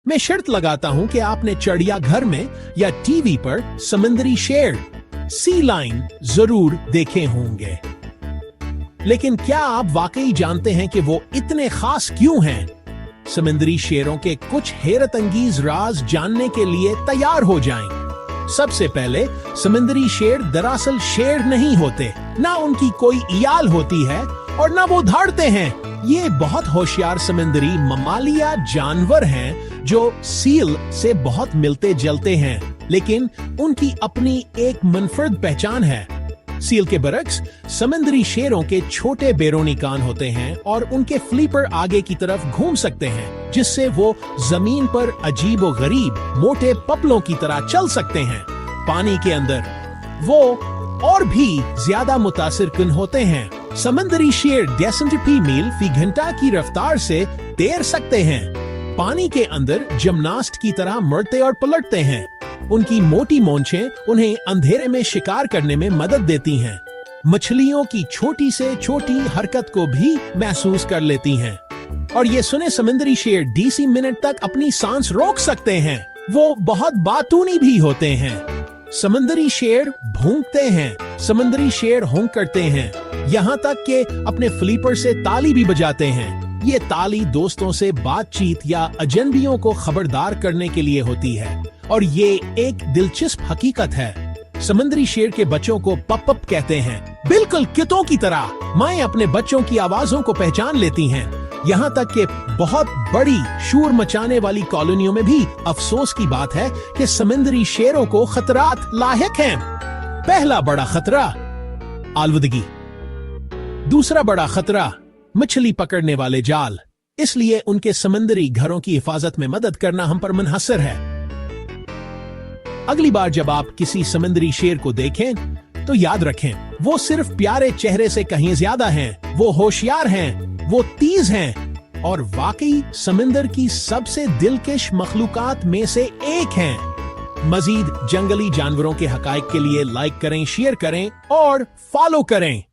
मैं शर्त लगाता हूं कि आपने चिड़ियाघर में या टीवी पर समुद्री शेर सी लाइन जरूर देखे होंगे, लेकिन क्या आप वाकई जानते हैं कि वो इतने खास क्यों हैं? समुद्री शेरों के कुछ हैरत अंगेज राज जानने के लिए तैयार हो जाएं। सबसे पहले, समुद्री शेर दरअसल शेर नहीं होते, ना उनकी कोई याल होती है और ना वो दौड़ते हैं। ये बहुत होशियार समुद्री ममालिया जानवर हैं जो सील से बहुत मिलते जुलते हैं, लेकिन उनकी अपनी एक मुनफरद पहचान है। सील के बरक्स समुद्री शेरों के छोटे बैरोनी कान होते हैं और उनके फ्लिपर आगे की तरफ घूम सकते हैं, जिससे वो जमीन पर अजीबो-गरीब मोटे पपलों की तरह चल सकते हैं। पानी के अंदर वो और भी ज्यादा मुतासिरकुन होते हैं। समुद्री शेर 10 मील फी घंटा की रफ्तार से तैर सकते हैं। पानी के अंदर जिम्नास्ट की तरह मुड़ते और पलटते हैं। उनकी मोटी मोंछें उन्हें अंधेरे में शिकार करने में मदद देती हैं। मछलियों की छोटी से छोटी हरकत को भी महसूस कर लेती हैं। और ये सुने, समुद्री शेर 20 मिनट तक अपनी सांस रोक सकते हैं। वो बहुत बातूनी भी होते हैं। समुद्री शेर भौंकते हैं, समुद्री शेर होंक करते हैं, यहाँ तक कि अपने फ्लिपर से ताली भी बजाते हैं। ये ताली दोस्तों से बातचीत या अजनबियों को खबरदार करने के लिए होती है, और ये एक दिलचस्प हकीकत है। समुद्री शेर के बच्चों को पप कहते हैं, बिल्कुल कितों की तरह माएं अपने बच्चों की आवाजों को पहचान लेती हैं। यहाँ तक कि बहुत बड़ी शोर मचाने वाली कॉलोनियों में भी अफसोस की बात है कि समुद्री शेरों को खतरात लाहिक हैं। पहला बड़ा खतरा आलूदगी, दूसरा बड़ा खतरा मछली पकड़ने वाले जाल। इसलिए उनके समुद्री घरों की हिफाजत में मदद करना हम पर मुनहसर है। अगली बार जब आप किसी समुद्री शेर को देखें तो याद रखें, वो सिर्फ प्यारे चेहरे से कहीं ज्यादा हैं। वो होशियार हैं, वो तेज हैं और वाकई समंदर की सबसे दिलकश मखलूकात में से एक हैं। मजीद जंगली जानवरों के हकाइक के लिए लाइक करें, शेयर करें और फॉलो करें।